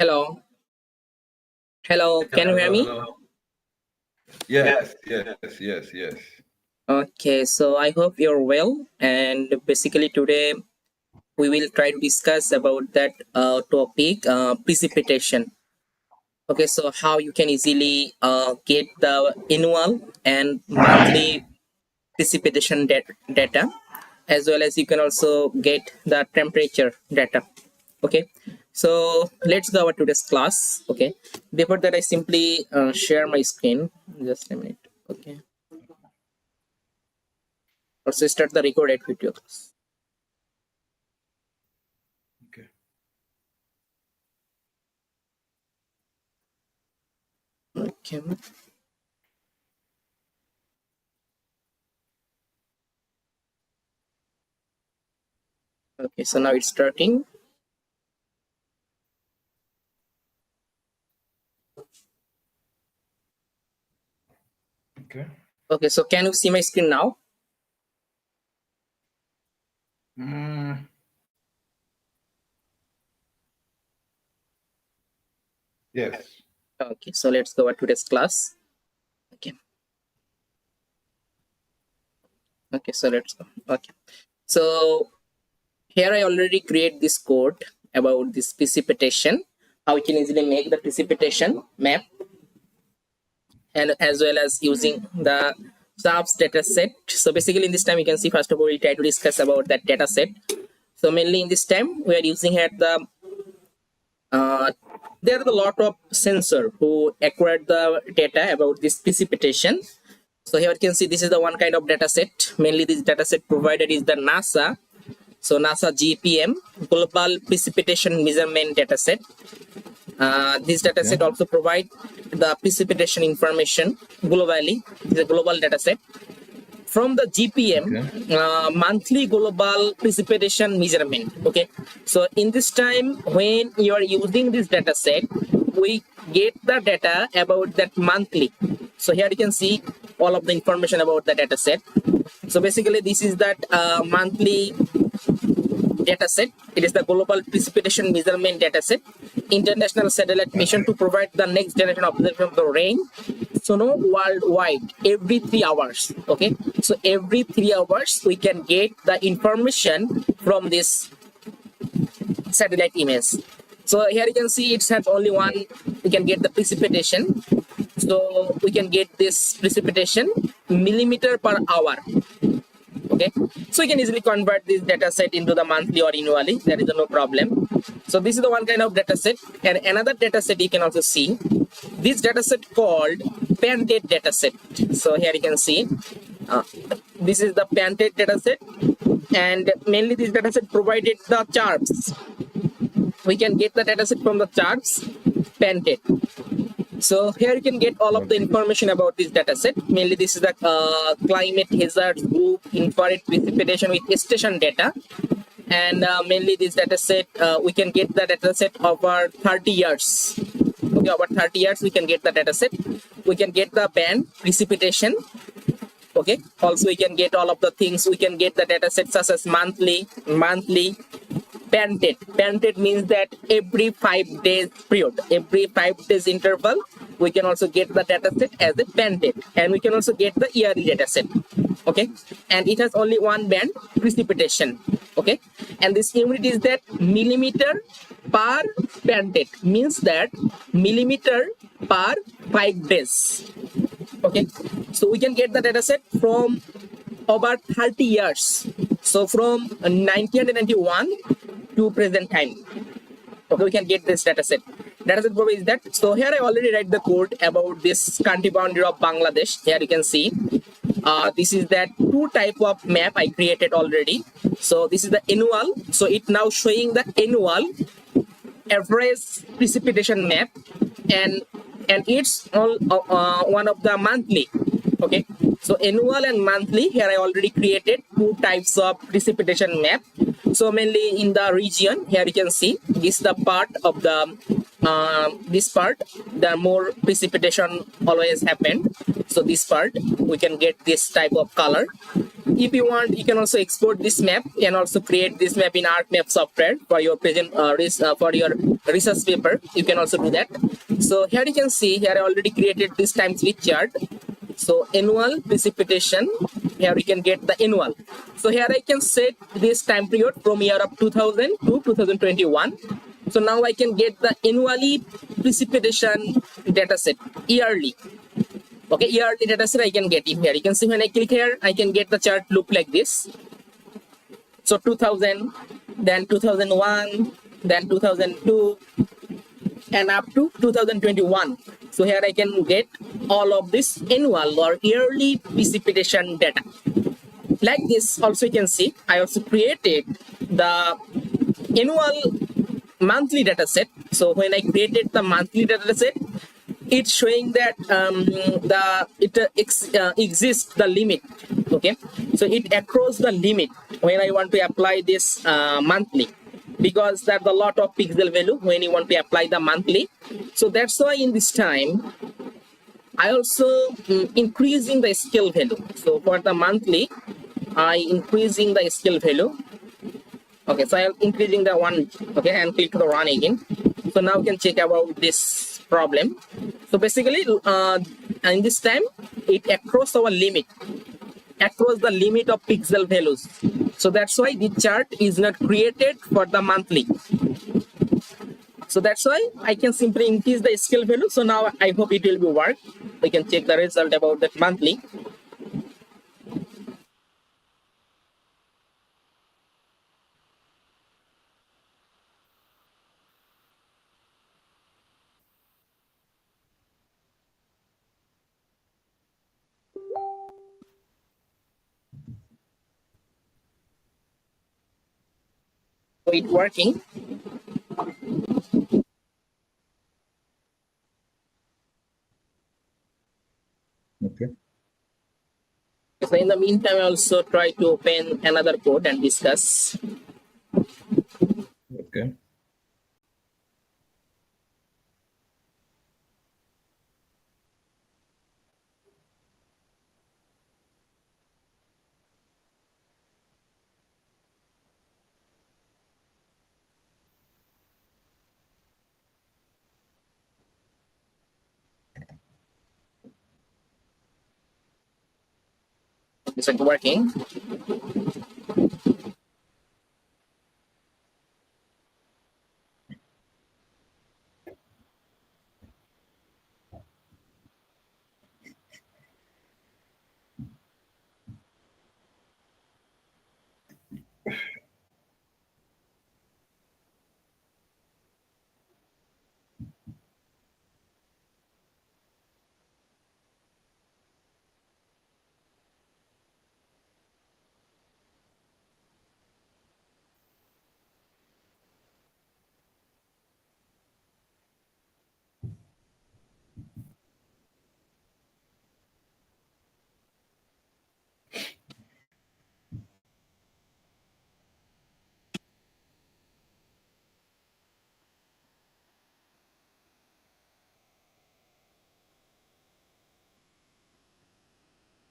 Hello. Hello. Can you hear me? Hello. Yes. Okay. So I hope you're well. And basically today we will try to discuss about that topic, precipitation. Okay. So how you can easily get the annual and monthly precipitation data, as well as you can also get the temperature data. Okay. So let's go over to this class. Okay. Before that, I simply share my screen. Just a minute. Okay. Also start the recorded video class. Okay. Okay. Okay. So now it's starting. Okay. Okay. So can you see my screen now? Yes. Okay. So let's go over to this class. Okay. Okay. So let's go. Okay. So here I already create this code about this precipitation. How we can easily make the precipitation map, and as well as using the subs data set. So basically in this time you can see, first of all we try to discuss about that data set. So mainly in this time we are using here the there are a lot of sensor who acquired the data about this precipitation. So here you can see this is the one kind of data set. Mainly this data set provided is the NASA. So NASA GPM, Global Precipitation Measurement Dataset. This dataset also provide the precipitation information globally. It's a global dataset. From the GPM, monthly global precipitation measurement. Okay, so in this time when you are using this dataset, we get the data about that monthly. So here you can see all of the information about the dataset. So basically this is that monthly dataset. It is the global precipitation measurement dataset, international satellite mission to provide the next generation observation of the rain, snow worldwide every 3 hours. Okay, so every 3 hours we can get the information from this satellite image. So here you can see it has only one. We can get the precipitation. So we can get this precipitation millimeter per hour. Okay, so you can easily convert this data set into the monthly or annually. There is no problem. So this is the one kind of data set, and another data set you can also see. This data set called Panted data set. So here you can see this is the Panted data set, and mainly this data set provided the charts. We can get the data set from the charts, Panted. So here you can get all of the information about this dataset. Mainly this is the climate hazard group, infrared precipitation with station data. And mainly this dataset, we can get the dataset over 30 years. Okay, over 30 years we can get the dataset. We can get the band precipitation. Okay, also we can get all of the things. We can get the dataset such as monthly. Panted means that every 5 days period, every 5 days interval, we can also get the dataset as a panted, and we can also get the yearly dataset. Okay, and it has only one band, precipitation. Okay, and this unit is that millimeter per panted, means that millimeter per 5 days. Okay, so we can get the dataset from over 30 years. So from 1991 to present time. Okay, we can get this dataset. Dataset probably is that. So here I already write the code about this country boundary of Bangladesh. Here you can see this is that two type of map I created already. So this is the annual. So it now showing the annual average precipitation map, and it's all one of the monthly. Okay, so annual and monthly, here I already created two types of precipitation map. So mainly in the region, here you can see this is the part of the this part, the more precipitation always happen. So this part, we can get this type of color. If you want, you can also export this map and also create this map in ArcMap software for your present for your research paper. You can also do that. So here you can see, here I already created this time series chart. So annual precipitation, here we can get the annual. So here I can set this time period from year of 2000 to 2021. So now I can get the annually precipitation data set yearly. Okay, yearly data set I can get it here. You can see when I click here, I can get the chart look like this. So 2000, then 2001, then 2002, and up to 2021. So here I can get all of this annual or yearly precipitation data. Like this, also you can see, I also created the annual monthly data set. So when I created the monthly data set, it's showing that exists the limit. Okay, so it across the limit when I want to apply this monthly, because there's a lot of pixel value when you want to apply the monthly. So that's why in this time I also increasing the scale value. So for the monthly, I increasing the scale value. Okay, so I'm increasing the one. Okay, and click the run again. So now we can check about this problem. So basically, in this time, it across our limit, across the limit of pixel values. So that's why the chart is not created for the monthly. So that's why I can simply increase the scale value. So now I hope it will be work. We can check the result about that monthly. So it's working. Okay. So in the meantime, I also try to open another code and discuss. Okay. It's like working.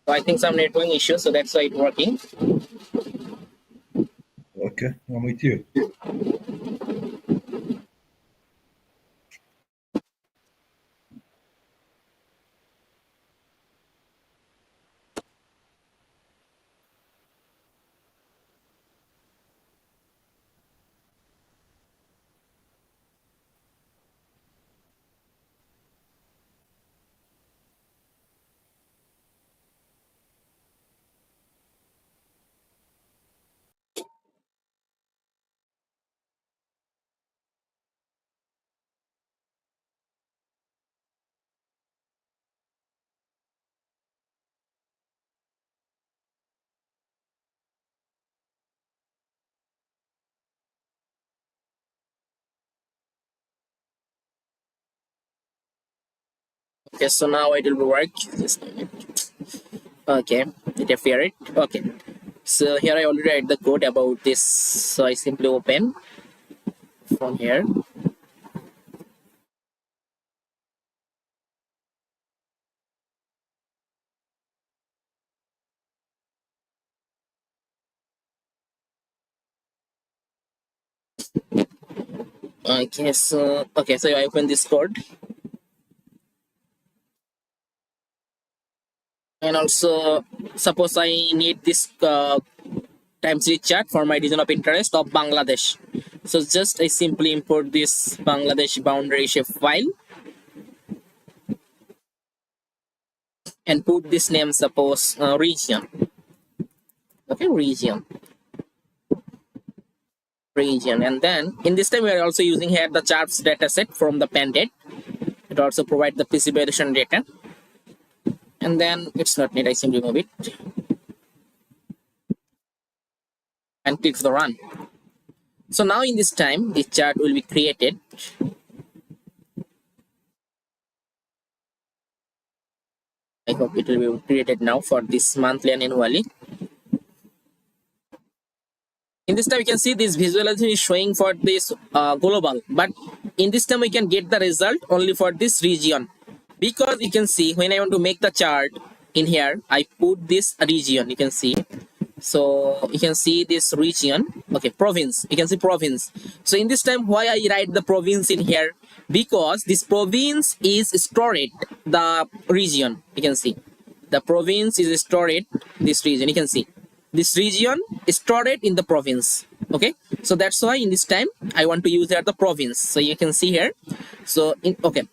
So I think some networking issues, so that's why it's working. Okay. I'm with you. Okay, so now it will work. Just a minute. Okay, it appeared. Okay, so here I already write the code about this. So I simply open from here. So I open this code, and also suppose I need this time series chart for my region of interest of Bangladesh. So just I simply import this Bangladesh boundary shape file and put this name, suppose region. Okay, region, and then in this time we are also using here the charts dataset from the pendant. It also provides the precipitation data, and then it's not need, I simply remove it and click the run. So now in this time this chart will be created. I hope it will be created now for this monthly and annually. In this time we can see this visualization is showing for this global, but in this time we can get the result only for this region, because you can see when I want to make the chart in here, I put this region, you can see. So you can see this region, okay, province, you can see province. So in this time why I write the province in here, because this province is stored the region, you can see the province is stored this region, you can see this region is stored in the province. Okay, so that's why in this time I want to use here the province. So you can see here, so okay,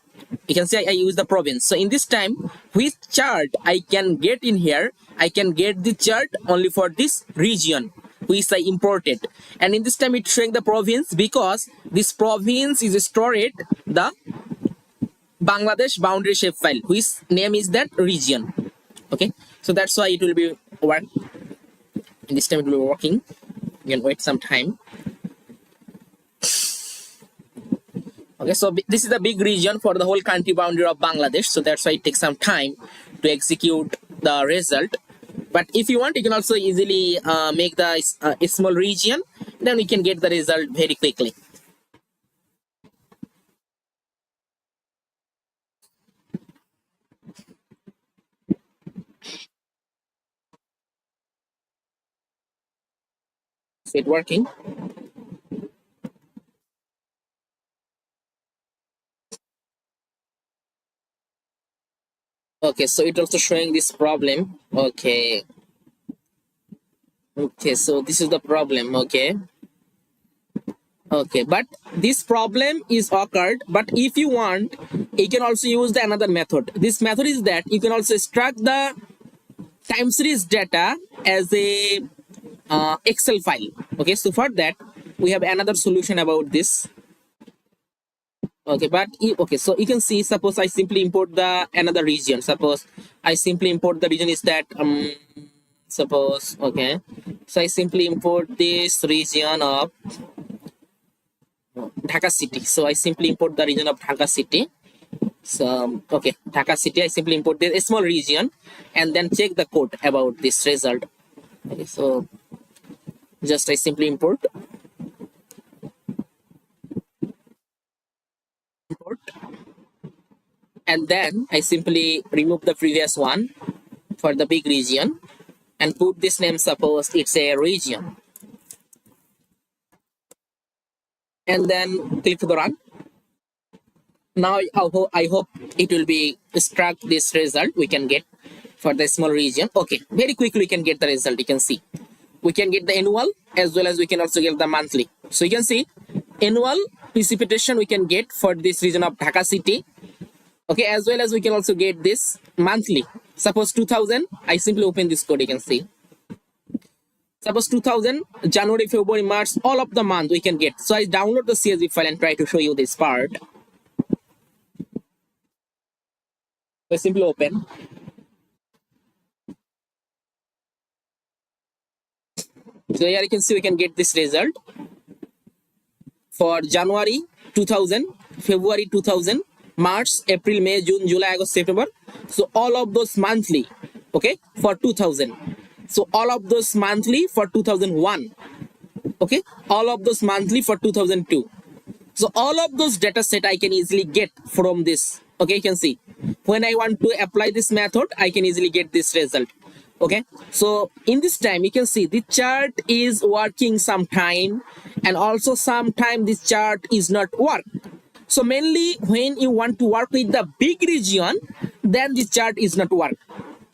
you can see I use the province. So in this time which chart I can get in here, I can get the chart only for this region which I imported, and in this time it's showing the province because this province is stored the Bangladesh boundary shape file which name is that region. Okay, so that's why it will be work. In this time it will be working. You can wait some time. Okay, so this is the big region for the whole country boundary of Bangladesh, so that's why it takes some time to execute the result. But if you want, you can also easily make the a small region, then we can get the result very quickly. Is it working? Okay, so it also showing this problem. Okay, so this is the problem. Okay, but this problem is occurred, but if you want, you can also use the another method. This method is that you can also extract the time series data as a Excel file. Okay, so for that we have another solution about this. Okay, but okay, so you can see, suppose I simply import the another region. Suppose I simply import the region is that suppose, okay, so I simply import this region of Dhaka city. So I simply import the region of Dhaka city. So okay, Dhaka city, I simply import this small region and then check the code about this result. Okay, so just I simply import, and then I simply remove the previous one for the big region and put this name, suppose it's a region, and then click the run. Now I hope it will be extract this result we can get for the small region. Okay, very quickly we can get the result. You can see we can get the annual as well as we can also get the monthly. So you can see annual precipitation we can get for this region of Dhaka city. Okay, as well as we can also get this monthly. Suppose 2000, I simply open this code, you can see. Suppose 2000, January, February, March, all of the month we can get. So I download the CSV file and try to show you this part. So I simply open. So here you can see we can get this result for January 2000, February 2000, March, April, May, June, July, August, September. So all of those monthly, okay, for 2000. So all of those monthly for 2001, okay, all of those monthly for 2002. So all of those data set I can easily get from this. Okay, you can see when I want to apply this method, I can easily get this result. Okay, so in this time you can see the chart is working sometime, and also sometime this chart is not work. So mainly when you want to work with the big region, then this chart is not work.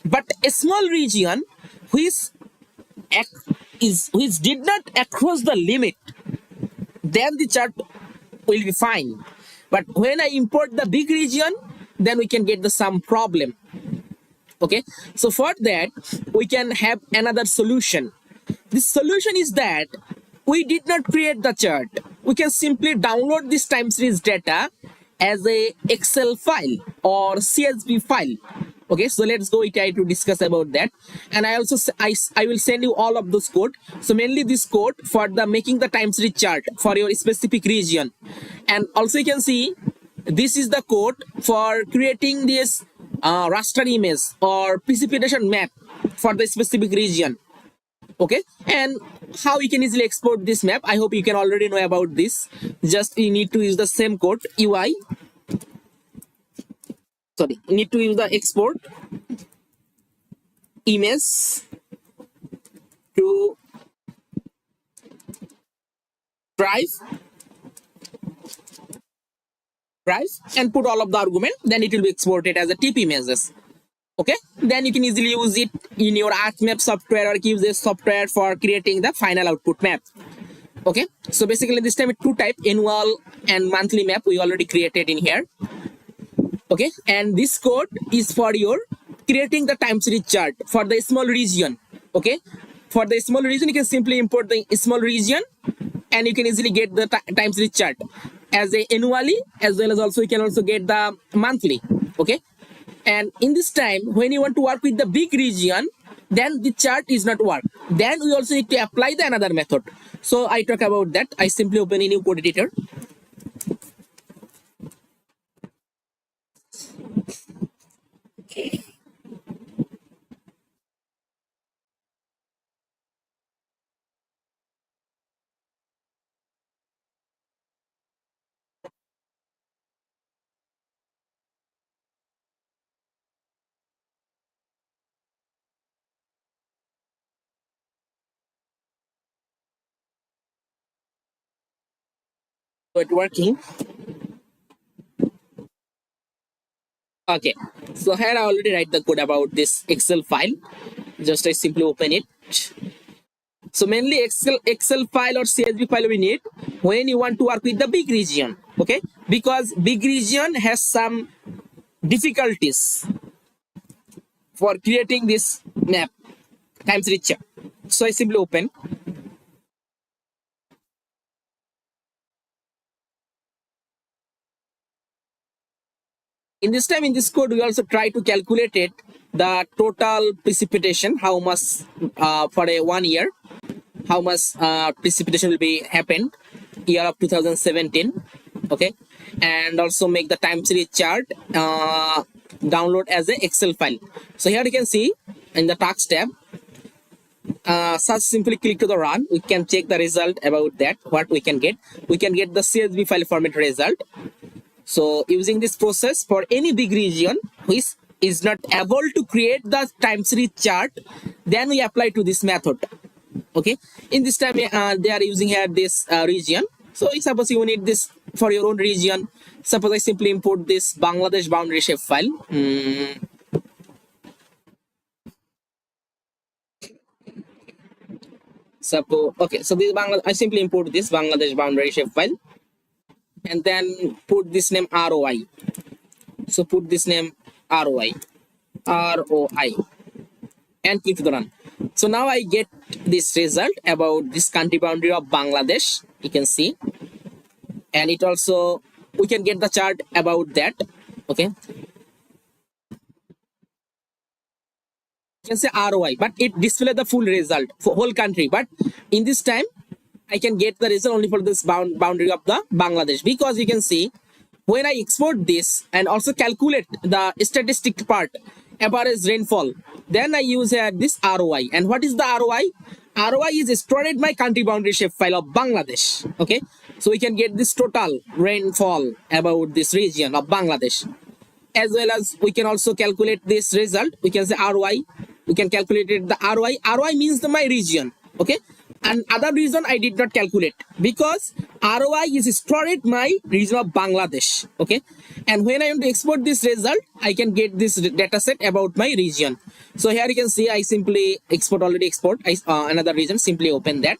But a small region which which did not across the limit, then the chart will be fine. But when I import the big region, then we can get the some problem. Okay, so for that we can have another solution. The solution is that we did not create the chart. We can simply download this time series data as a Excel file or CSV file. Okay, so let's go try to discuss about that. And I also I will send you all of those code. So mainly this code for the making the time series chart for your specific region. And also you can see this is the code for creating this raster image or precipitation map for the specific region. Okay, and how you can easily export this map, I hope you can already know about this. Just you need to use the same code UI, sorry, you need to use the export image to drive and put all of the argument, then it will be exported as a TP images. Okay, then you can easily use it in your ArcMap software or QGIS software for creating the final output map. Okay, so basically this time it's two type, annual and monthly map we already created in here. Okay, and this code is for your creating the time series chart for the small region. Okay, for the small region you can simply import the small region and you can easily get the time series chart as a annually, as well as also you can also get the monthly. Okay, and in this time when you want to work with the big region, then the chart is not work, then we also need to apply the another method. So I talk about that. I simply open a new code editor. So it's working. Okay, so here I already write the code about this Excel file. Just I simply open it. So mainly Excel file or CSV file we need when you want to work with the big region. Okay, because big region has some difficulties for creating this map time series chart. So I simply open. In this time in this code we also try to calculate it the total precipitation, how much for a 1 year, how much precipitation will be happened year of 2017. Okay, and also make the time series chart download as a Excel file. So here you can see in the task tab, such simply click to the run. We can check the result about that. What we can get the CSV file format result. So using this process for any big region which is not able to create the time series chart, then we apply to this method. Okay, in this time they are using here this region. So suppose you need this for your own region. Suppose I simply import this Bangladesh boundary shape file. Suppose, okay, so this I simply import this Bangladesh boundary shape file and then put this name ROI. So put this name ROI and click the run. So now I get this result about this country boundary of Bangladesh, you can see, and it also we can get the chart about that. Okay, you can say ROI, but it displays the full result for whole country. But in this time I can get the result only for this boundary of the Bangladesh, because you can see when I export this and also calculate the statistic part, average rainfall, then I use this ROI. And what is the ROI? ROI is stored in my country boundary shape file of Bangladesh. Okay, so we can get this total rainfall about this region of Bangladesh, as well as we can also calculate this result. We can say ROI we can calculate the ROI. ROI means my region. Okay. And other reason I did not calculate because ROI is stored my region of Bangladesh. Okay. And when I want to export this result, I can get this data set about my region. So here you can see I simply already export another region, simply open that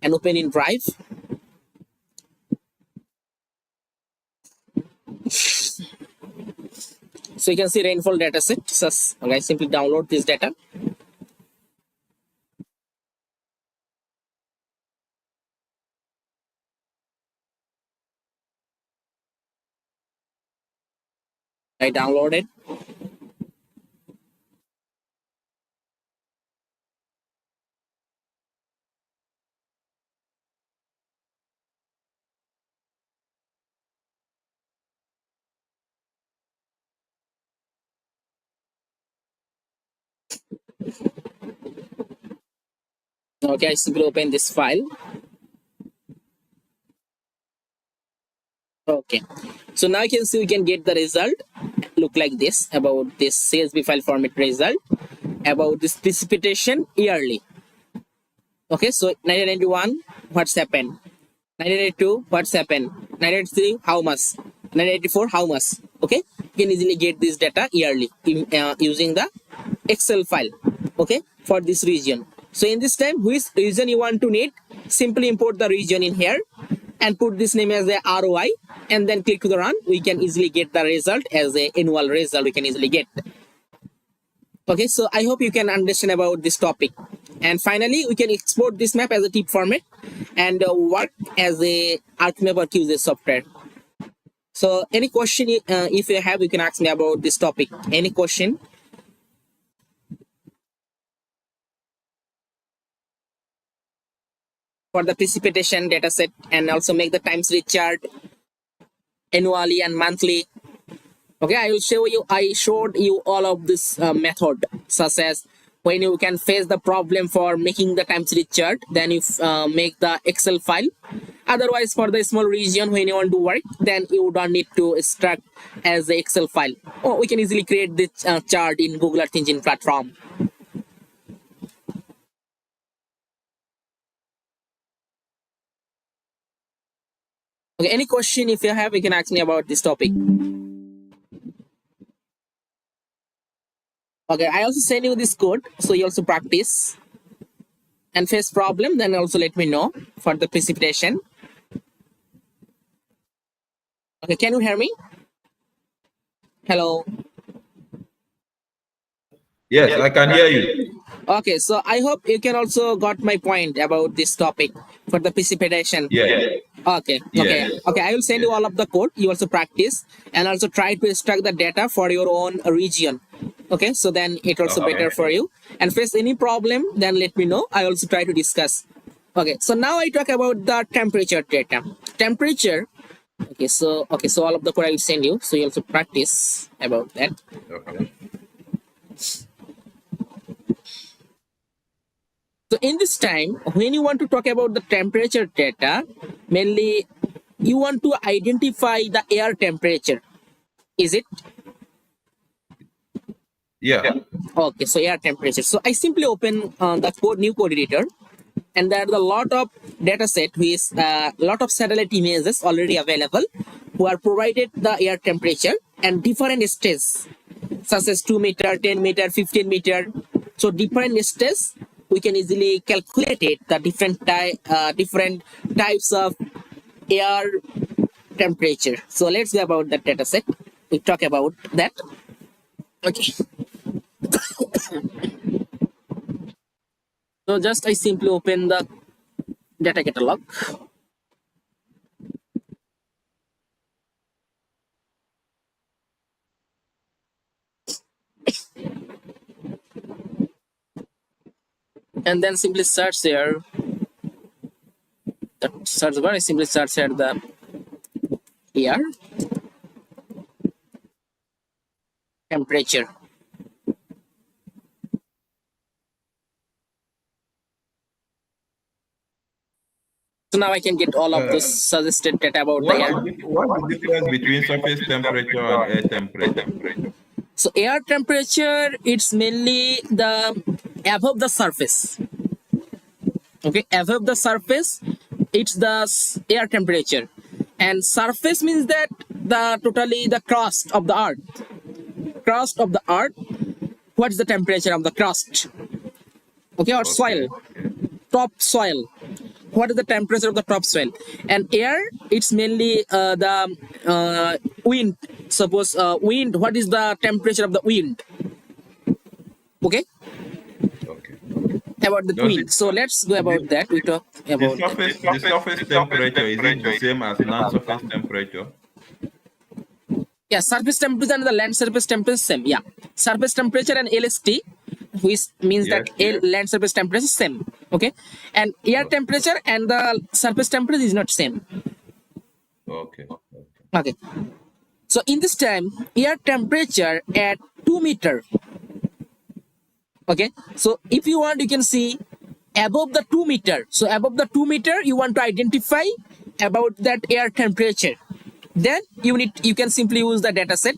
and open in Drive. So you can see rainfall data set. So okay, simply download this data. I downloaded. Okay, I simply open this file. Okay, so now you can see we can get the result look like this about this CSV file format result about this precipitation yearly. Okay, so 1991, what's happened? 1982, what's happened? 1983, how much? 1984, how much? Okay, you can easily get this data yearly using the Excel file. Okay, for this region. So in this time, which region you want to need? Simply import the region in here and put this name as the ROI and then click to the run. We can easily get the result as a annual result. We can easily get. Okay, so I hope you can understand about this topic. And finally, we can export this map as a TIP format and work as a ArcMap or QGIS software. So any question if you have, you can ask me about this topic. Any question? For the precipitation data set and also make the time series chart annually and monthly. Okay, I will show you. I showed you all of this method, such as when you can face the problem for making the time series chart, then you make the Excel file. Otherwise, for the small region when you want to work, then you don't need to extract as the Excel file. Or we can easily create this chart in Google Earth Engine platform. Okay, any question if you have, you can ask me about this topic. Okay, I also send you this code, so you also practice and face problem, then also let me know for the precipitation. Okay, can you hear me? Hello. Yes, I can hear you. Okay, so I hope you can also got my point about this topic for the precipitation. Yeah. Okay, okay, Yeah. okay. I will send you all of the code. You also practice and also try to extract the data for your own region. Okay, so then it also better for you. And face any problem, then let me know. I also try to discuss. Okay, so now I talk about the temperature data. Temperature. Okay, so all of the code I will send you. So you also practice about that. Okay. So in this time, when you want to talk about the temperature data, mainly you want to identify the air temperature. Is it? Yeah. Okay, so air temperature. So I simply open the new code editor, and there are a lot of data set with a lot of satellite images already available who are provided the air temperature and different stages, such as 2 meter, 10 meter, 15 meter. So different stages, we can easily calculate it, the different types of air temperature. So let's go about that data set. We talk about that. Okay. So just I simply open the data catalog. And then simply search here. The search bar, I simply search here the air temperature. So now I can get all of this suggested data about the air. What's the difference between surface temperature and air temperature? So air temperature, it's mainly the above the surface. Okay, above the surface, it's the air temperature, and surface means that the totally the crust of the earth. Crust of the earth. What's the temperature of the crust? Okay, or soil, top soil. What is the temperature of the top soil? And air, it's mainly the wind. Suppose wind, what is the temperature of the wind? Okay, Okay. about the Does wind. it, So let's go about that. We talk the about that. surface temperature, is it the same as non-surface temperature? Yeah, surface temperature and the land surface temperature same. Yeah, surface temperature and LST, which means that Yes. land surface temperature is same. Okay, and air temperature and the surface temperature is not same. Okay. Okay, so in this time, air temperature at 2 meter. Okay, so if you want, you can see above the 2 meter. So above the 2 meter, you want to identify about that air temperature. Then you can simply use the data set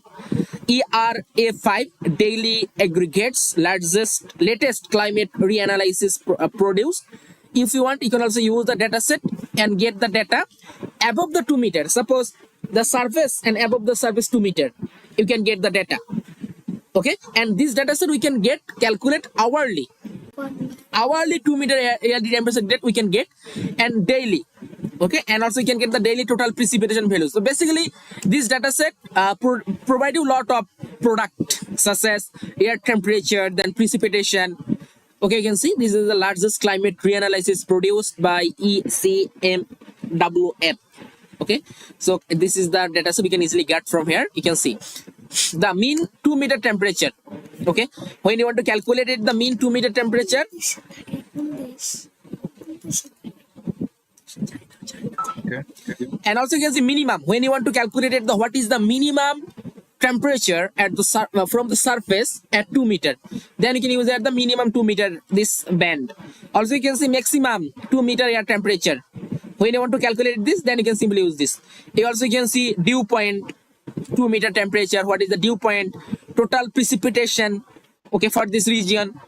ERA5 daily aggregates latest climate reanalysis produced. If you want, you can also use the data set and get the data above the 2 meter. Suppose the surface and above the surface 2 meter, you can get the data. Okay, and this data set we can calculate hourly 2 meter ALD temperature that we can get, and daily. Okay, and also you can get the daily total precipitation values. So basically this data set provide you a lot of product such as air temperature, then precipitation. Okay, you can see this is the largest climate reanalysis produced by ECMWF. Okay, so this is the data set we can easily get from here. You can see the mean 2 meter temperature. Okay, when you want to calculate it, the mean 2 meter temperature, Okay. and also you can see minimum when you want to calculate it, what is the minimum temperature at the from the surface at 2 meter. Then you can use at the minimum 2 meter this band. Also you can see maximum 2 meter air temperature. When you want to calculate this, then you can simply use this. You also can see dew point 2 meter temperature. What is the dew point? Total precipitation. Okay, for this region.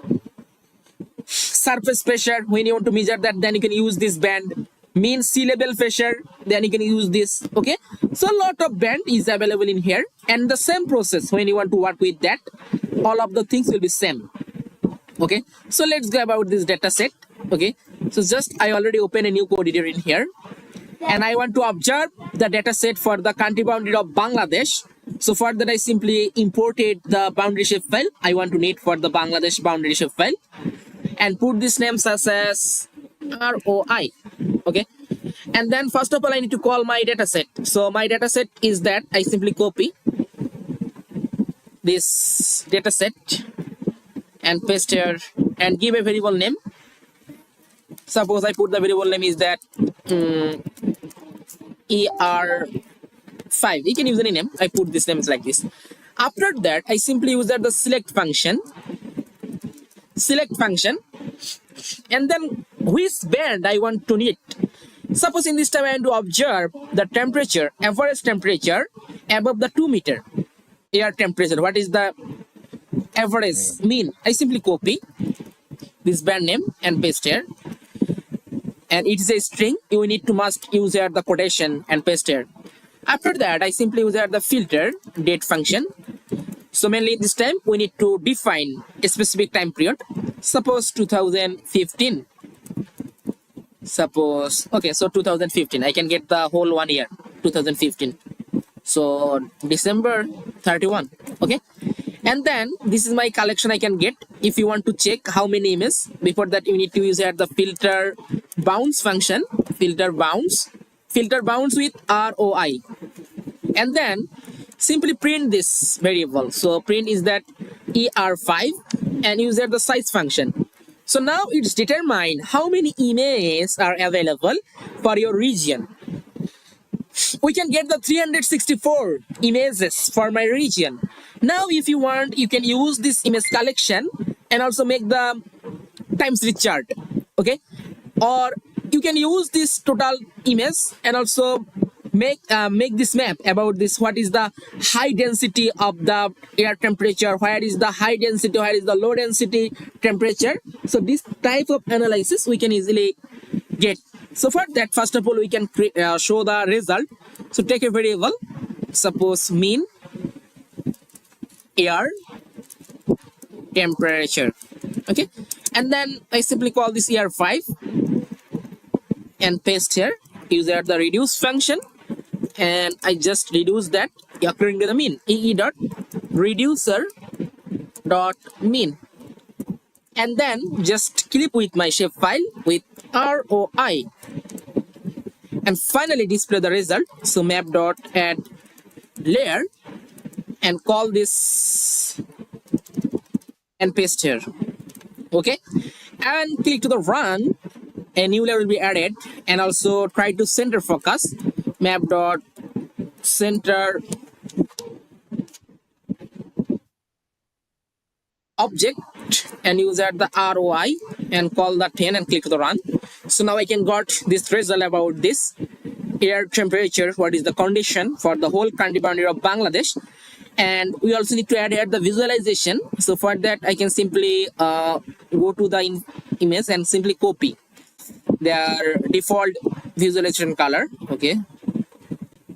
Surface pressure. When you want to measure that, then you can use this band. Mean sea level pressure. Then you can use this. Okay, so a lot of band is available in here, and the same process when you want to work with that, all of the things will be same. Okay, so let's go about this data set. Okay, so just I already opened a new code editor in here, and I want to observe the data set for the country boundary of Bangladesh. So for that, I simply imported the boundary shape file I want to need for the Bangladesh boundary shape file, and put this name such as ROI. Okay, and then first of all I need to call my data set. So my data set is that I simply copy this data set and paste here and give a variable name. Suppose I put the variable name is that ER5. You can use any name. I put this name is like this. After that, I simply use that the select function, and then which band I want to need. Suppose in this time I want to observe the temperature, average temperature above the 2 meter air temperature. What is the average mean? I simply copy this band name and paste here. And it is a string. You need to must use here the quotation and paste here. After that, I simply use here the filter date function. So mainly this time we need to define a specific time period. Suppose 2015. Suppose, okay, so 2015. I can get the whole 1 year, 2015. So December 31. Okay. And then this is my collection I can get. If you want to check how many images, before that you need to use here the filter bounds function, filter bounds with ROI, and then simply print this variable. So print is that ER5 and use here the size function. So now it's determined how many images are available for your region. We can get the 364 images for my region. Now if you want, you can use this image collection and also make the time series chart. Okay, or you can use this total image and also make this map about this, what is the high density of the air temperature, where is the high density, where is the low density temperature. So this type of analysis we can easily get. So for that, first of all, we can show the result. So take a variable, suppose mean air temperature, okay, and then I simply call this air 5 and paste here, use the reduce function, and I just reduce that according to the mean, ee dot reducer dot mean, and then just clip with my shape file with ROI, and finally display the result. So map dot add layer and call this and paste here, okay, and click to the run. A new layer will be added, and also try to center focus, map dot center object, and use at the ROI and call the 10 and click to the run. So now I can got this result about this air temperature, what is the condition for the whole country boundary of Bangladesh. And we also need to add here the visualization. So for that, I can simply go to the image and simply copy their default visualization color, okay,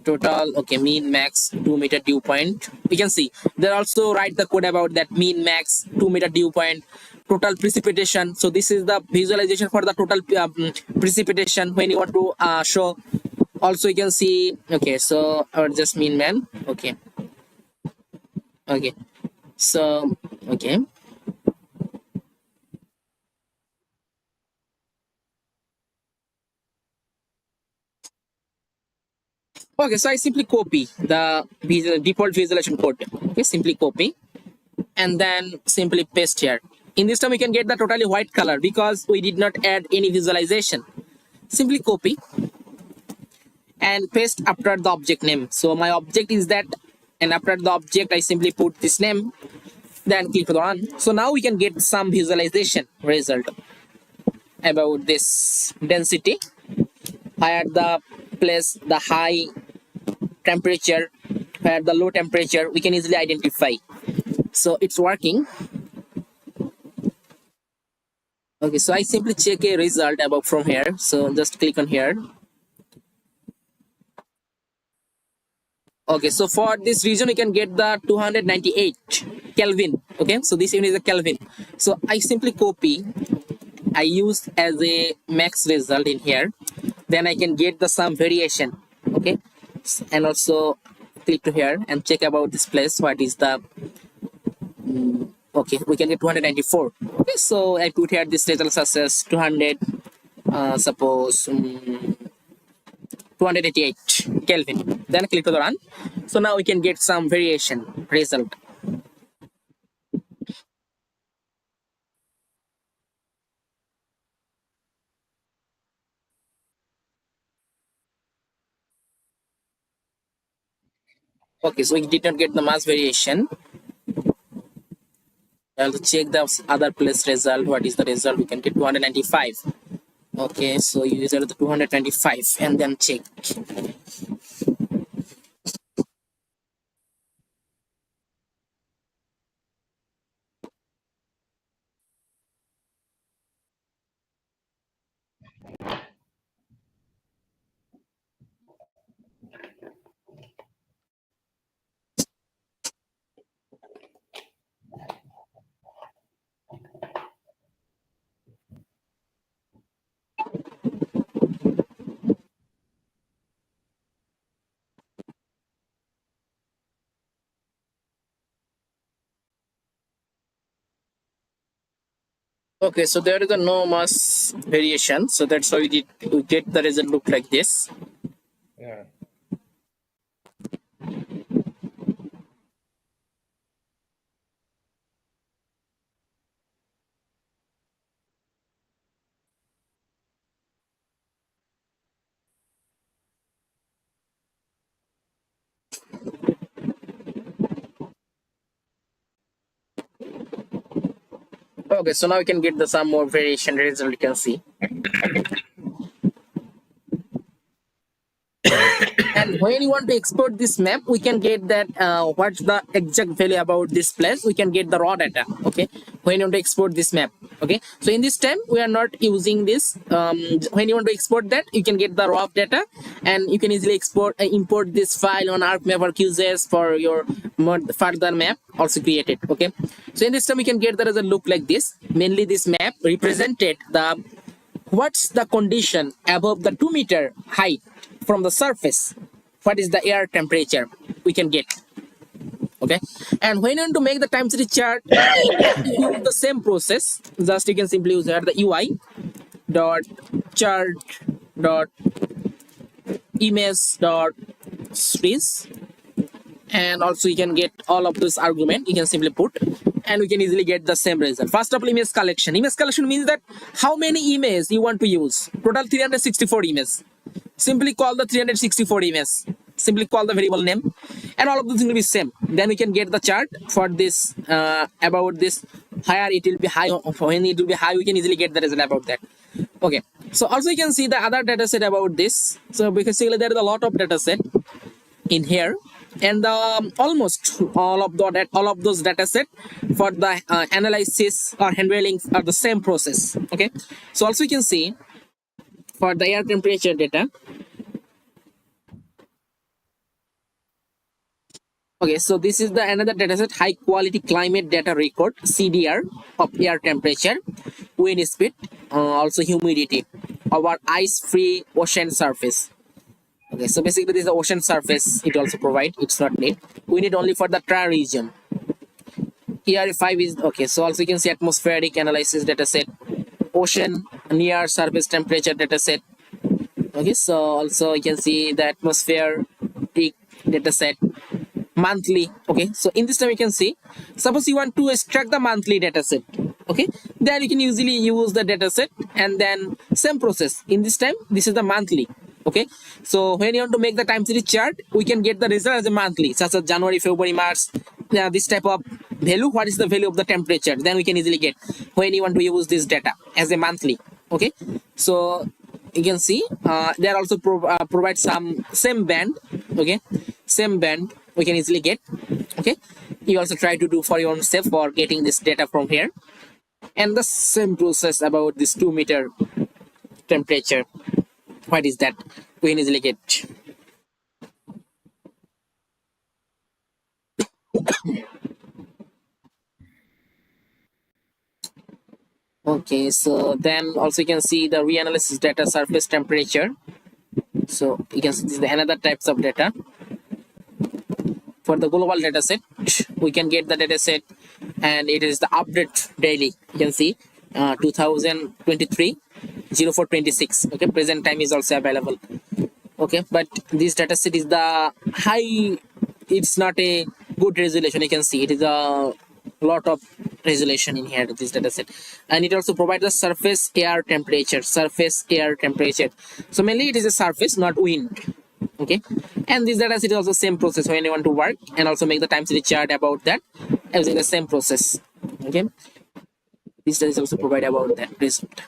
total, okay, mean max 2-meter dew point. We can see they also write the code about that mean max 2-meter dew point, total precipitation. So this is the visualization for the total precipitation when you want to show. Also you can see, okay, so or just mean man, okay, okay, so okay, okay, so I simply copy the default visualization code, okay, simply copy and then simply paste here. In this time we can get the totally white color because we did not add any visualization. Simply copy and paste after the object name. So my object is that, and after the object I simply put this name, then click to the run. So now we can get some visualization result about this density, where the place the high temperature, where the low temperature, we can easily identify. So it's working. Okay, so I simply check a result about from here. So just click on here. Okay, so for this region we can get the 298 Kelvin. Okay, so this unit is a Kelvin. So I simply copy, I use as a max result in here, then I can get the some variation, okay, and also click to here and check about this place, what is the okay, we can get 294. Okay, so I put here this result such as 200, suppose 288 Kelvin, then click to the run. So now we can get some variation result. Okay, so we did not get the mass variation. I'll check the other place result. What is the result? We can get 295. Okay, so you use the 225 and then check. Okay, so there is a no mass variation, so that's why we get the result look like this. Yeah. Okay, so now we can get the some more variation result. You can see. And when you want to export this map, we can get that what's the exact value about this place. We can get the raw data. Okay, when you want to export this map. Okay, so in this time we are not using this. When you want to export that, you can get the raw data, and you can easily import this file on ArcMap or QGIS for your further map also created. Okay, so in this time we can get the result look like this. Mainly this map represented the what's the condition above the 2 meter height from the surface, what is the air temperature we can get. Okay, and when you want to make the time series chart, use the same process. Just you can simply use here the UI dot chart dot image dot series, and also you can get all of this argument you can simply put, and we can easily get the same result. First of all, image collection. Image collection means that how many images you want to use. Total 364 images. Simply call the 364 images. Simply call the variable name, and all of these will be same. Then we can get the chart for this about this. Higher it will be high. When it will be high, we can easily get the result about that. Okay. So also you can see the other data set about this. So basically there is a lot of data set in here, and almost all of those data set for the analysis or handling are the same process. Okay, so also you can see for the air temperature data. Okay, so this is the another data set, high quality climate data record, CDR, of air temperature, wind speed, also humidity, our ice free ocean surface. Okay, so basically this is the ocean surface it also provide. It's not need. We need only for the tri region. Here 5 is okay. So also you can see atmospheric analysis data set, ocean near surface temperature data set. Okay, so also you can see the atmospheric data set, monthly. Okay, so in this time you can see, suppose you want to extract the monthly data set. Okay, then you can usually use the data set, and then same process. In this time, this is the monthly. Okay, so when you want to make the time series chart, we can get the result as a monthly, such as January, February, March. This type of value. What is the value of the temperature? Then we can easily get when you want to use this data as a monthly. Okay, so you can see they are also provide some same band. Okay, same band we can easily get. Okay, you also try to do for your own self for getting this data from here, and the same process about this 2 meter temperature. What is that? We can easily get. Okay, so then also you can see the reanalysis data, surface temperature. So you can see this is the another types of data. For the global data set, we can get the data set, and it is the update daily. You can see 2023 0426. Okay, present time is also available. Okay, but this data set is the high. It's not a good resolution. You can see it is a lot of resolution in here, this data set, and it also provides the surface air temperature. Surface air temperature. So mainly it is a surface, not wind. Okay, and this data set is also same process when you want to work and also make the time series chart about that using the same process. Okay, this is also provide about that result.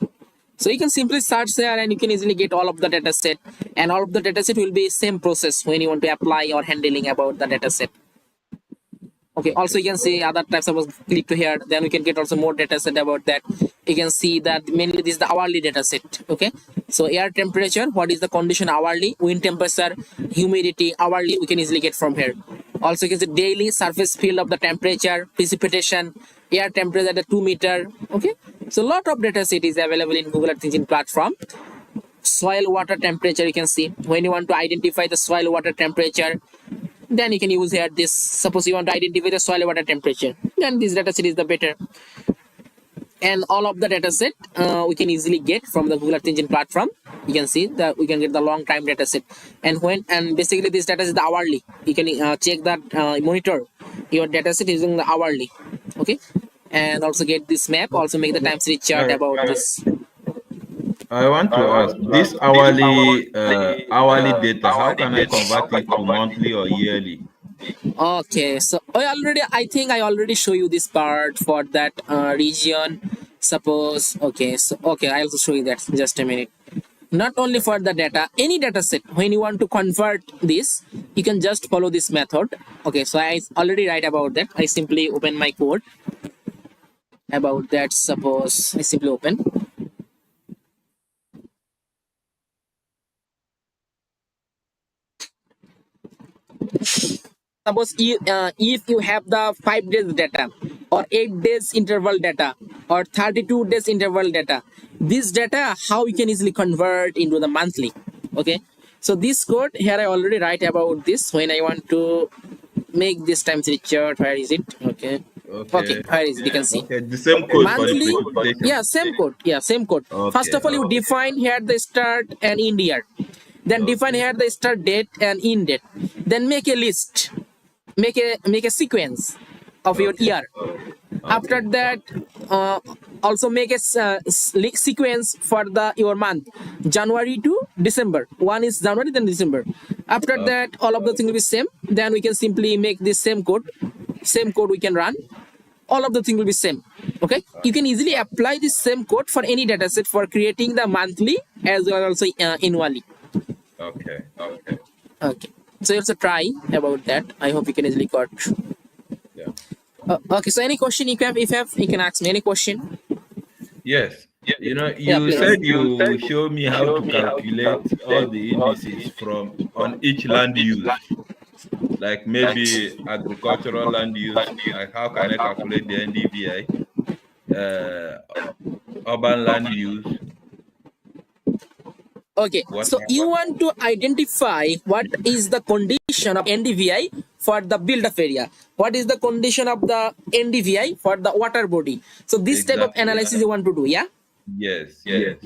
So you can simply search there, and you can easily get all of the data set, and all of the data set will be same process when you want to apply or handling about the data set. Okay, also you can see other types of click to here, then we can get also more data set about that. You can see that mainly this is the hourly data set. Okay, so air temperature, what is the condition hourly, wind temperature, humidity hourly, we can easily get from here. Also you can see daily surface field of the temperature, precipitation, air temperature at the 2 meter. Okay, so a lot of data set is available in Google Earth Engine platform. Soil water temperature, you can see when you want to identify the soil water temperature, then you can use here this. Suppose you want to identify the soil water temperature, then this data set is the better. And all of the data set we can easily get from the Google Earth Engine platform. You can see that we can get the long time data set, and basically this data is the hourly. You can check that monitor your data set using the hourly. Okay, and also get this map, also make the time series chart about this. I want to ask this hourly data. How can I convert it to monthly or yearly? Okay, so I think I already show you this part for that region. Suppose okay, so okay, I'll also show you that. Just a minute. Not only for the data, any data set, when you want to convert this, you can just follow this method. Okay, so I already write about that. I simply open my code about that. Suppose I simply open. Suppose if you have the 5 days data or 8 days interval data or 32 days interval data, this data how you can easily convert into the monthly. Okay, so this code here I already write about this. When I want to make this time series chart, where is it? Okay, Okay. where is it? You can see Okay. The same code for the monthly. precipitation. Yeah, same code. Yeah, same code. First Okay. of all, you Okay. define here the start and end year, then define Okay. here the start date and end date, then make a list, make a sequence of your Okay. year. After Okay. that, also make a sequence for the your month, January to December. One is January, then December. After Okay. that, all of the things will be same. Then we can simply make this same code we can run. All of the things will be same. Okay, you can easily apply this same code for any data set for creating the monthly as well as also annually. Okay. Okay, so you also try about that. I hope you can easily got. Yeah. Okay, so any question you can, if you have, you can ask me any question. Yes. Yeah, You please. said you show me how to calculate all the indices from on each land use, like maybe agricultural land use. Like how can I calculate the NDVI? Urban land use. Okay, What? so you want to identify what is the condition of NDVI for the build-up area. What is the condition of the NDVI for the water body? So this type of Exactly. analysis you want to do, yeah? Yes. Yes.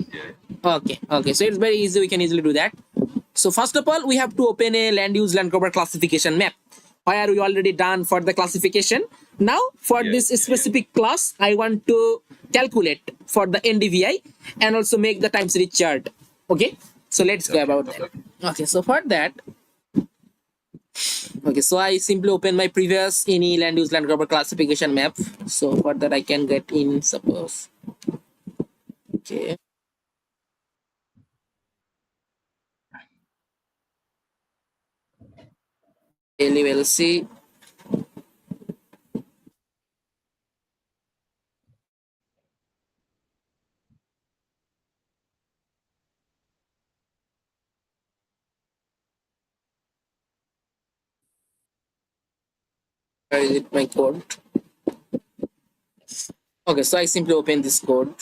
Okay, so it's very easy. We can easily do that. So first of all, we have to open a land use land cover classification map. Why are we already done for the classification? Now for Yes. this specific class, I want to calculate for the NDVI and also make the time series chart. Okay, so let's go Okay. about that. Okay, so for that, okay, so I simply open my previous any land use land cover classification map. So for that, I can get in suppose. Okay. LULC. Where is it? My code. Okay, so I simply open this code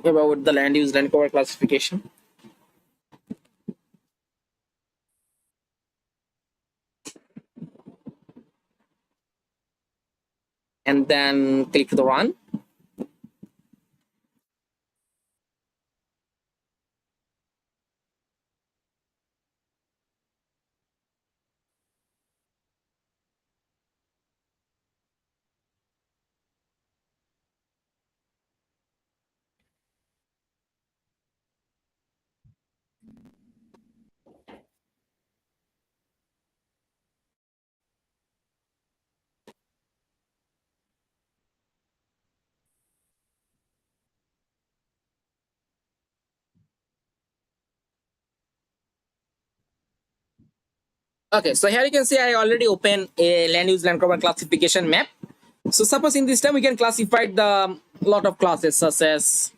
about the land use land cover classification and then click the run. Okay, so here you can see I already open a land use land cover classification map. So suppose in this time we can classify the lot of classes such as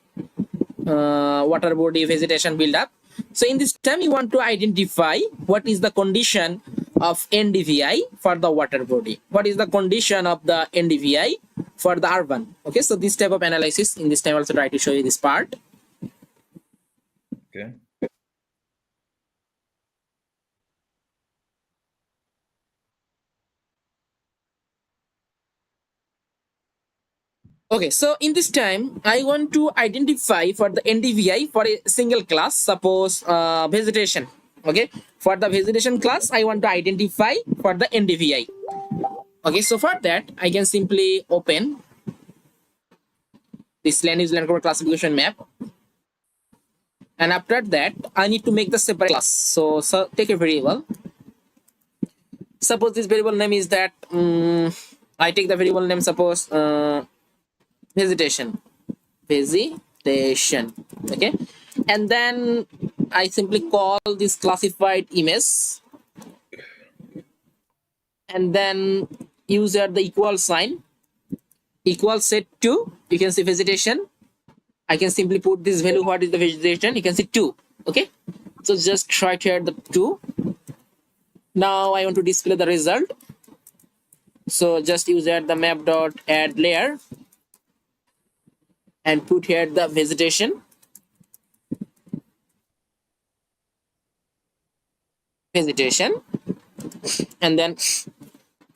water body, vegetation, build up. So in this time you want to identify what is the condition of NDVI for the water body. What is the condition of the NDVI for the urban? Okay, so this type of analysis in this time also try to show you this part. Okay. Okay, so in this time, I want to identify for the NDVI for a single class, suppose vegetation. Okay, for the vegetation class, I want to identify for the NDVI. Okay, so for that, I can simply open this land use land cover classification map. And after that, I need to make the separate class. So take a variable. Suppose this variable name is that, I take the variable name, suppose vegetation. Okay, and then I simply call this classified image, and then use here the equal sign, equal set to, you can see vegetation. I can simply put this value, what is the vegetation, you can see 2. Okay, so just write here the 2. Now I want to display the result, so just use here the map dot add layer and put here the vegetation, and then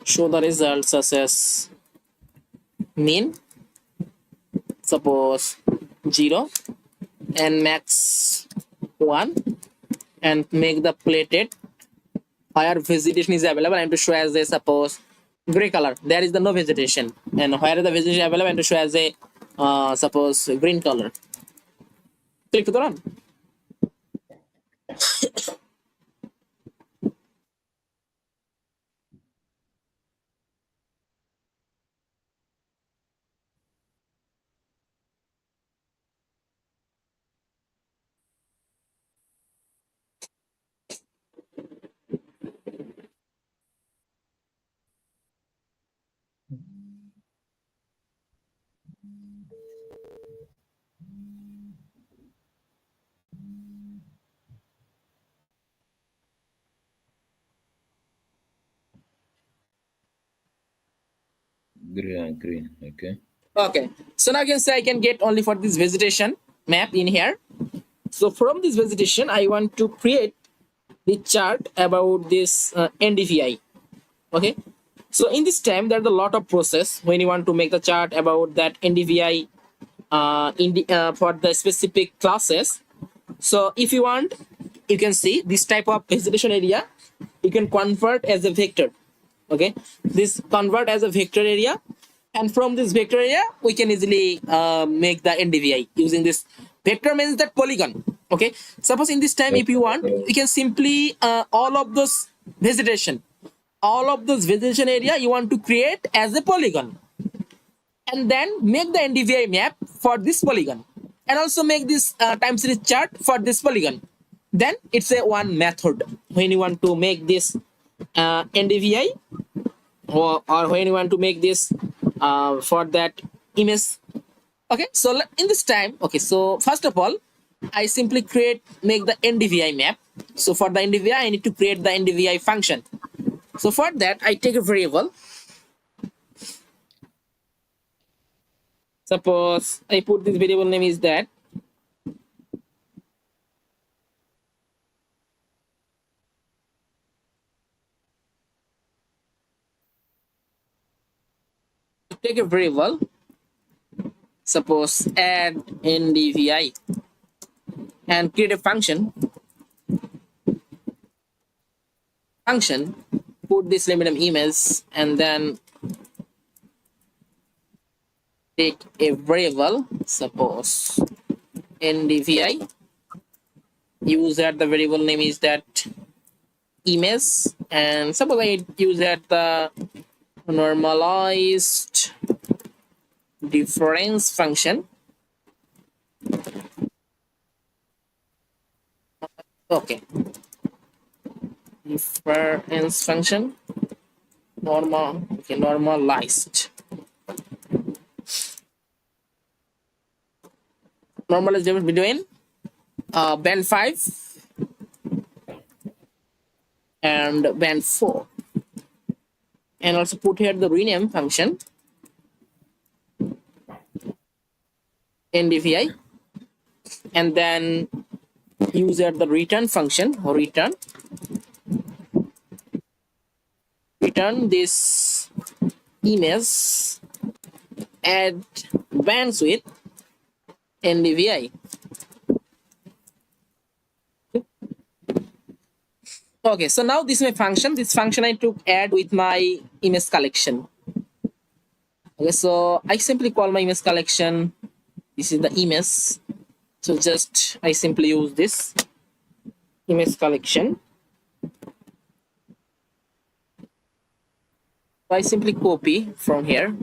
show the results such as mean, suppose 0 and max 1, and make the plated where vegetation is available and to show as a suppose gray color, there is the no vegetation, and where the vegetation available and to show as a suppose green color. Click to the run. Green and green. Okay. Okay, so now you can say I can get only for this vegetation map in here. So from this vegetation I want to create the chart about this NDVI. Okay, so in this time there's a lot of process when you want to make the chart about that NDVI for the specific classes. So if you want, you can see this type of vegetation area you can convert as a vector. Okay, this convert as a vector area, and from this vector area we can easily make the NDVI using this vector, means that polygon. Okay, suppose in this time if you want, you can simply all of those vegetation area you want to create as a polygon, and then make the NDVI map for this polygon, and also make this time series chart for this polygon. Then it's a one method when you want to make this NDVI, or when you want to make this for that image. Okay, so in this time, okay, so first of all I simply make the NDVI map. So for the NDVI I need to create the NDVI function. So for that I take a variable, suppose I put this variable name is that take a variable, suppose add NDVI, and create a function, put this limit of image, and then take a variable, suppose NDVI, use that the variable name is that image, and suppose I use that the normalized difference function. Okay, difference function, normalized difference between band 5 and band 4, and also put here the rename function NDVI, and then use here the return function, or return this image at bandwidth NDVI. Okay, so now this is my function. This function I took add with my image collection. Okay, so I simply call my image collection. This is the image. So just I simply use this image collection. So I simply copy from here.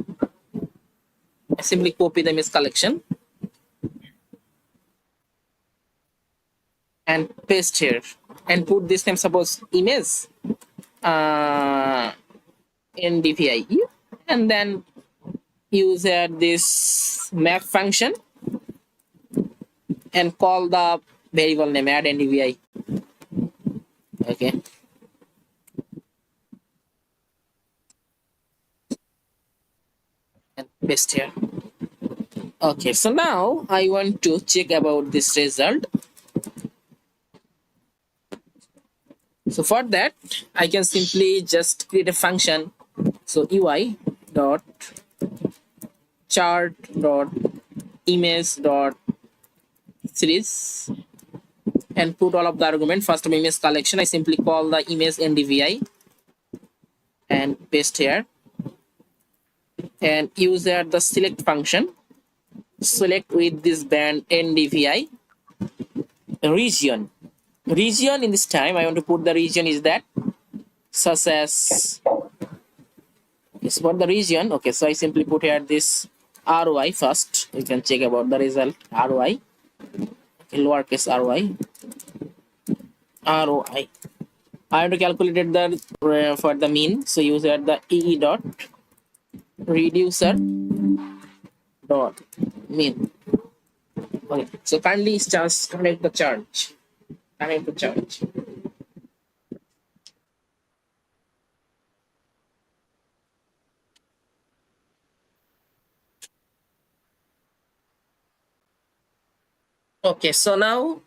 I simply copy the image collection. and paste here and put this name, suppose image ndvi, and then use this map function and call the variable name add ndvi. Okay, and paste here. Okay, so now I want to check about this result. So for that, I can simply just create a function. So UI dot chart dot image dot series and put all of the argument. First of image collection, I simply call the image ndvi and paste here and use the select function. Select with this band ndvi region. Region in this time I want to put the region is that such as is for the region. Okay, so I simply put here this ROI first. You can check about the result ROI. Okay, lowercase ROI. ROI. I want to calculate the for the mean. So use the EE dot reducer dot mean. Okay, so kindly just connect the charge. Connect the charge. Okay, so now,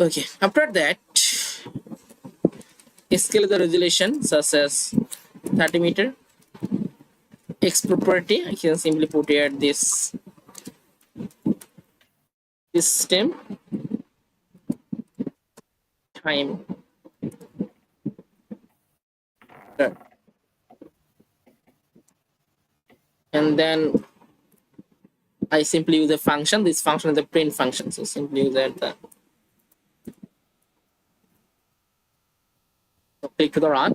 okay, after that, scale the resolution such as 30 meter. X property, I can simply put here this system time and then I simply use a function. This function is the print function. So simply use that. So click to the run.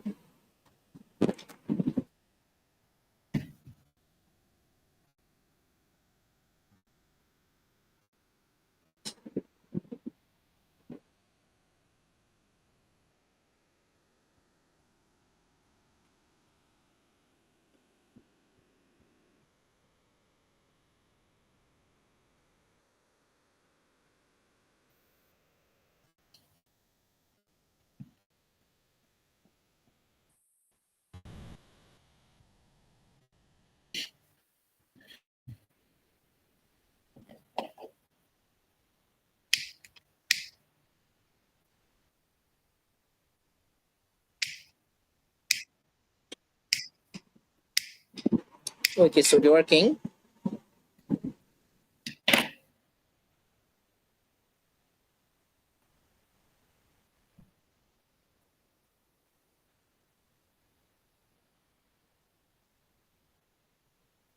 Okay, so it's working.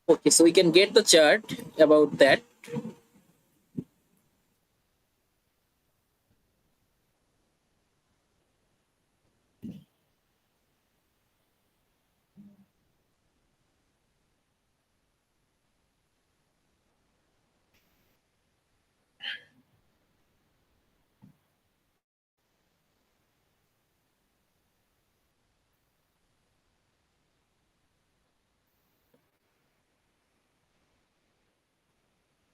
Okay, so we can get the chart about that.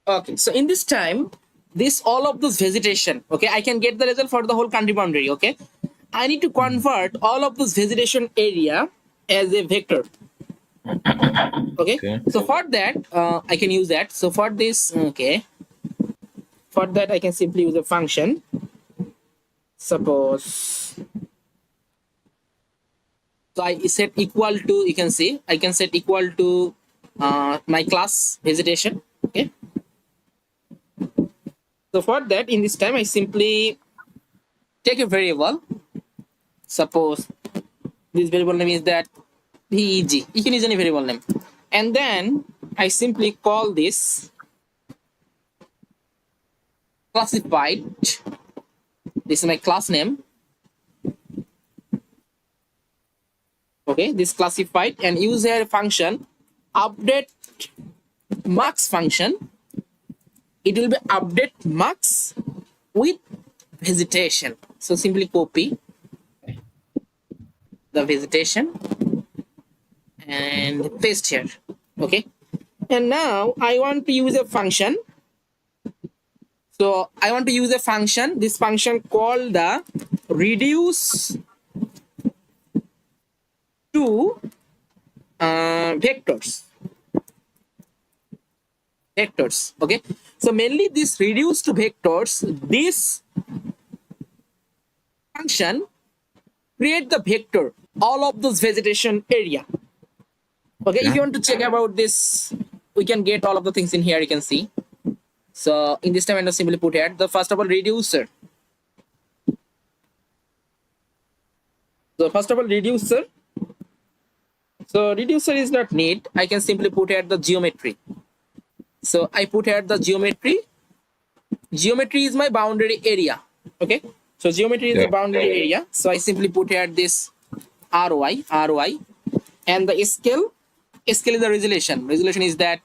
Okay, so in this time, this all of this vegetation, okay, I can get the result for the whole country boundary. Okay, I need to convert all of this vegetation area as a vector. Okay, so for that, I can use that. So for this, okay, for that I can simply use a function. Suppose, so I set equal to, you can see, I can set equal to my class vegetation. Okay. So for that, in this time, I simply take a variable. Suppose this variable name is that PEG. You can use any variable name. And then I simply call this classified. This is my class name. Okay, this classified, and use a function update marks function. It will be update marks with vegetation. So simply copy the vegetation and paste here. Okay. And now I want to use a function. So I want to use a function. This function called the reduce to vectors. Okay, so mainly this reduce to vectors, this function create the vector all of this vegetation area. Okay, if you want to check about this, we can get all of the things in here. You can see. So in this time I'm going to simply put here the first of all reducer. So first of all reducer. So reducer is not need. I can simply put here the geometry. So I put here the geometry. Geometry is my boundary area. Okay. So geometry is the boundary area. So I simply put here this RY, and the scale is the resolution. Resolution is that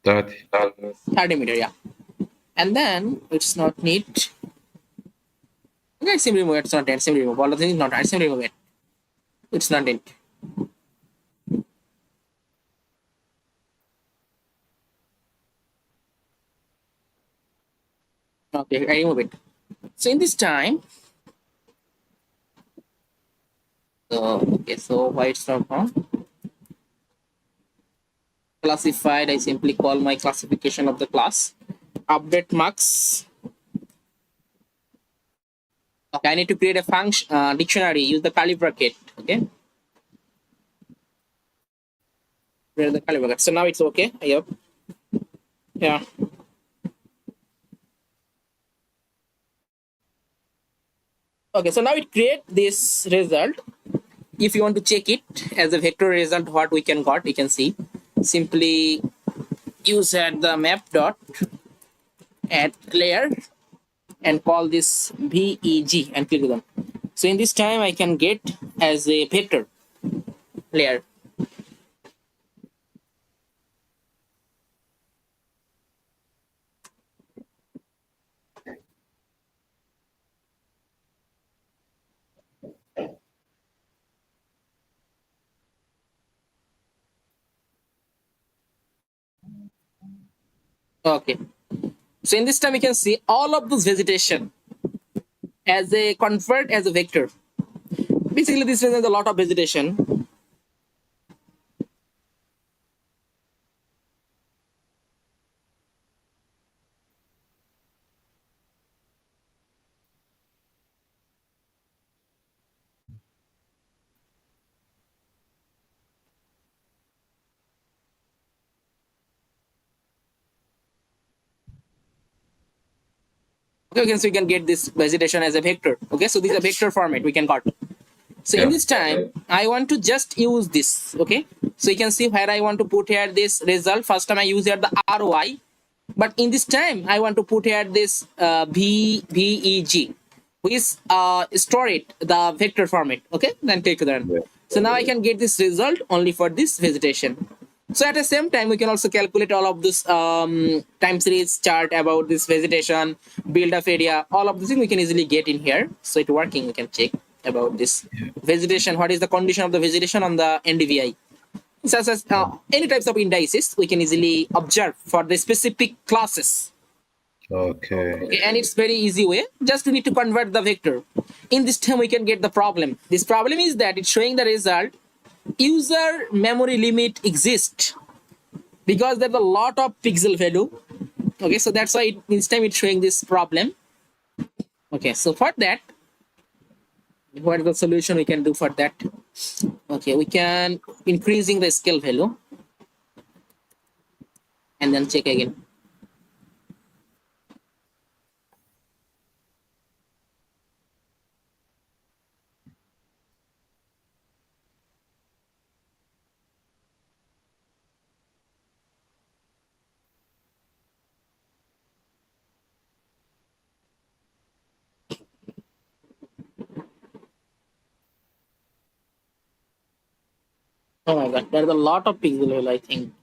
30 meter, yeah. And then it's not neat. Okay, simply remove it. It's not dead. Simply remove all the things. Not. I simply remove it. It's not dead. Okay, I remove it. So in this time, so why it's not wrong? Classified. I simply call my classification of the class. Update marks. Okay, I need to create a function dictionary. Use the curly bracket. Okay. Create the curly bracket. So now it's okay. I hope. Yeah. Okay, so now it create this result. If you want to check it as a vector result, what we can got, you can see. Simply use at the map dot add layer and call this VEG and click on. So in this time I can get as a vector layer. Okay. So in this time you can see all of this vegetation as a convert as a vector. Basically this is a lot of vegetation. Okay, so we can get this vegetation as a vector. Okay, so this is a vector format we can got. So in this time, I want to just use this. Okay, so you can see where I want to put here this result. First time I use here the RY, but in this time I want to put here this VEG, which store it the vector format. Okay, then click done. So now I can get this result only for this vegetation. So at the same time, we can also calculate all of this time series chart about this vegetation, build up area, all of this thing we can easily get in here. So it's working. We can check about this vegetation. What is the condition of the vegetation on the NDVI? Such as any types of indices, we can easily observe for the specific classes. Okay, and it's very easy way. Just we need to convert the vector. In this time, we can get the problem. This problem is that it's showing the result. User memory limit exists because there's a lot of pixel value. Okay, so that's why this time it's showing this problem. Okay, so for that, what is the solution we can do for that? Okay, we can increasing the scale value and then check again. Oh my god, there's a lot of pixel value, I think.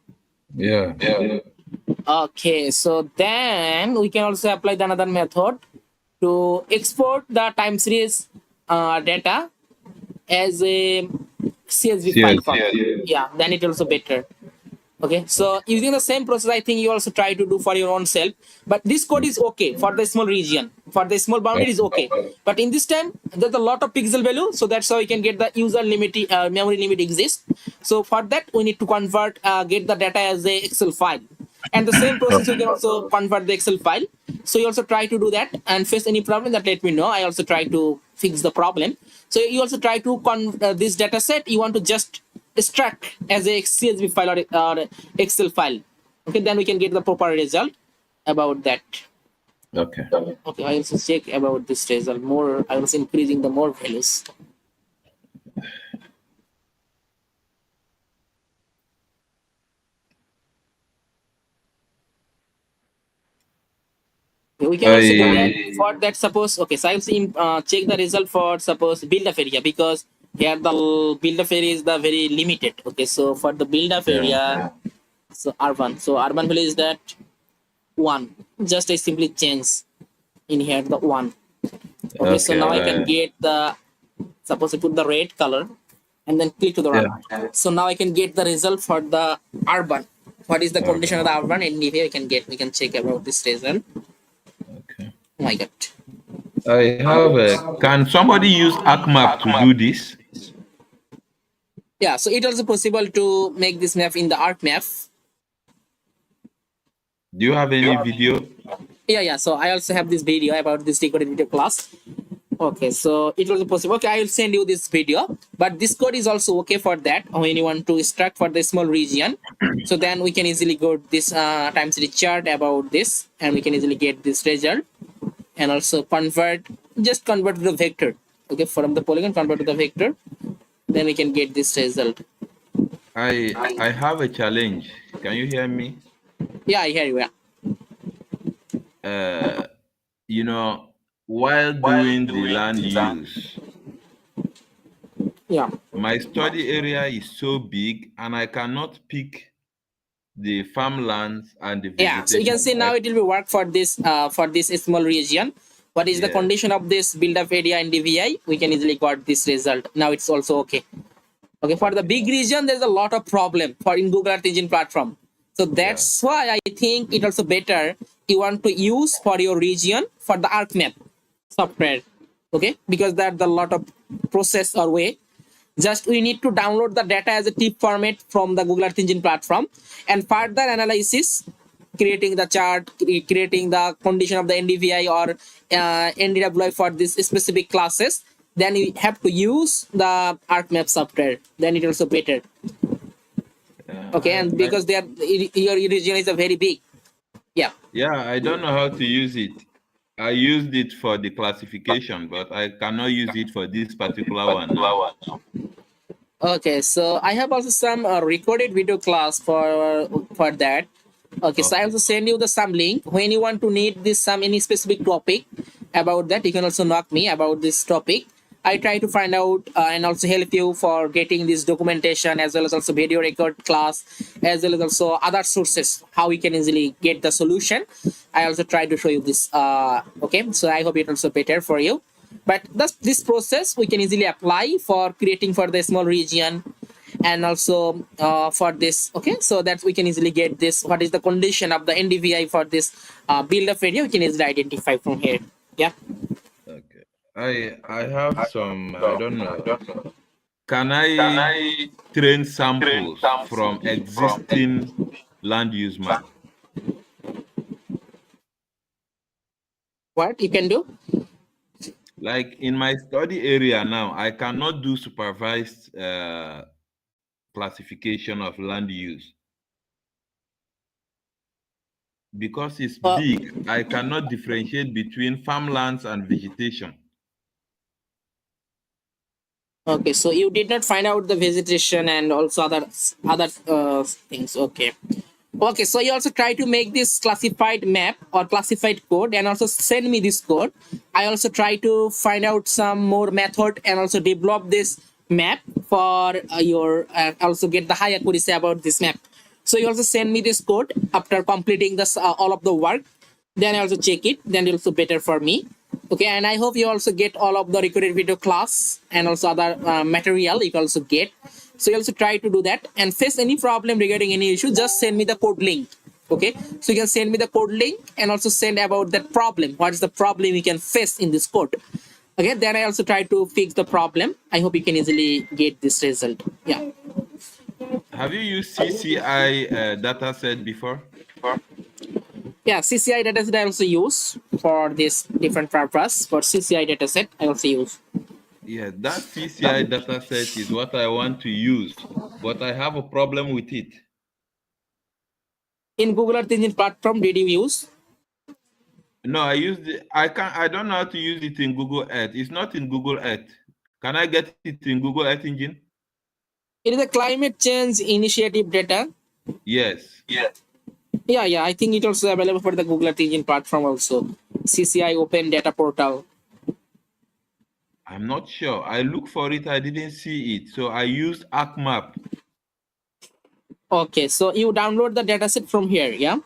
Yeah. Okay, so then we can also apply the another method to export the time series data as a CSV file Yes. format. Yeah, then it also better. Okay, so using the same process, I think you also try to do for your own self. But this code is okay for the small region, for the small boundary is okay. But in this time, there's a lot of pixel value, so that's how we can get the user limit, memory limit exists. So for that, we need to convert, get the data as a Excel file, and the same process you can also convert the Excel file. So you also try to do that and face any problem that let me know. I also try to fix the problem. So you also try to this data set you want to just extract as a CSV file or Excel file. Okay, then we can get the proper result about that. Okay. Okay, I also check about this result more. I was increasing the more values. We can also do that I for that. Suppose okay, so I'll see check the result for suppose build up area, because here the build up area is the very limited. Okay, so for the build up yeah. area, so urban value is that one. Just I simply change in here the one. Okay, so Okay. now I can get the, suppose I put the red color and then click to the Yeah. run. So now I can get the result for the urban. What is the condition of Okay. the urban? And here we can check about this result. Okay. Oh my god. I have a. Can somebody use ArcMap to do this? Yeah, so it also possible to make this map in the art map. Do you have any video? Yeah. So I also have this video about this decoded video class. Okay, so it was possible. Okay, I will send you this video, but this code is also okay for that when you want to extract for the small region. So then we can easily go this time series chart about this, and we can easily get this result, and also convert to the vector. Okay, from the polygon, convert to the vector. Then we can get this result. I have a challenge. Can you hear me? Yeah, I hear you. Yeah. Uh, you know, while doing the land use, Yeah. my study area is so big and I cannot pick the farmlands and the Yeah, so you can vegetation. see now it will be work for this small region. What is the Yes. condition of this build up area in DVI? We can easily got this result. Now it's also okay. Okay, for the big region, there's a lot of problem for in Google Earth Engine platform. So Yeah. that's why I think it also better you want to use for your region for the ArcMap software. Okay, because there's a lot of process or way. Just we need to download the data as a TIFF format from the Google Earth Engine platform, and further analysis, creating the chart, creating the condition of the NDVI or NDWI for this specific classes. Then you have to use the ArcMap software. Then it also better. Okay, and I because they are your region is a very big. Yeah. yeah, I don't know how to use it. I used it for the classification, but I cannot use it for this particular one now. Okay, so I have also some recorded video class for that. Okay, so I Okay. also send you the some link when you want to need this some any specific topic about that. You can also knock me about this topic. I try to find out and also help you for getting this documentation as well as also video record class as well as also other sources how we can easily get the solution. I also try to show you this. Okay, so I hope it also better for you. But this process we can easily apply for creating for the small region, and also for this. Okay, so that we can easily get this what is the condition of the NDVI for this build up area, we can easily identify from here. Yeah. Okay. I have some, I don't know. Can I train samples from existing land use map? What you can do? Like in my study area now, I cannot do supervised classification of land use because it's uh, big. I cannot differentiate between farmlands and vegetation. okay, so you did not find out the vegetation and also other things. Okay. Okay, so you also try to make this classified map or classified code and also send me this code. I also try to find out some more method and also develop this map for your also get the high accuracy about this map. So you also send me this code after completing this all of the work. Then I also check it. Then it's also better for me. Okay, and I hope you also get all of the recorded video class and also other material you can also get. So you also try to do that and face any problem regarding any issue. Just send me the code link. Okay, so you can send me the code link and also send about that problem. What is the problem you can face in this code? Okay, then I also try to fix the problem. I hope you can easily get this result. Yeah. Have you used CCI dataset before? Yeah, CCI dataset I also use for this different purpose. For CCI dataset, I also use. Yeah, that CCI dataset is what I want to use, but I have a problem with it. In Google Earth Engine platform, did you use? No, I don't know how to use it in Google Earth. It's not in Google Earth. Can I get it in Google Earth Engine? It is a climate change initiative data. Yes. Yeah. I think it also available for the Google Earth Engine platform also. CCI Open Data Portal. I'm not sure. I looked for it, I didn't see it. So I used ArcMap. Okay, so you download the dataset from here, yeah?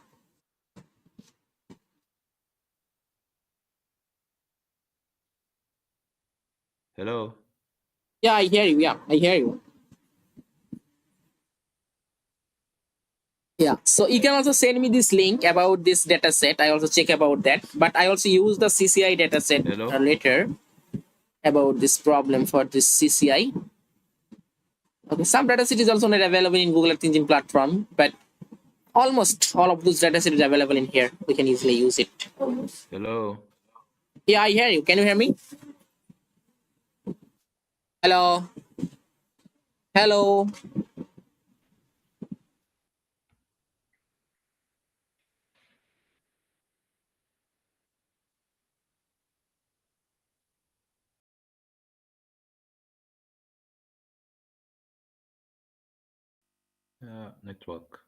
Hello? Yeah, I hear you. Yeah, I hear you. Yeah, so you can also send me this link about this dataset. I also check about that, but I also use the CCI dataset Hello? later about this problem for this CCI. Okay, some dataset is also not available in Google Earth Engine platform, but almost all of those dataset is available in here. We can easily use it. Hello? Yeah, I hear you. Can you hear me? Hello. Hello. Network.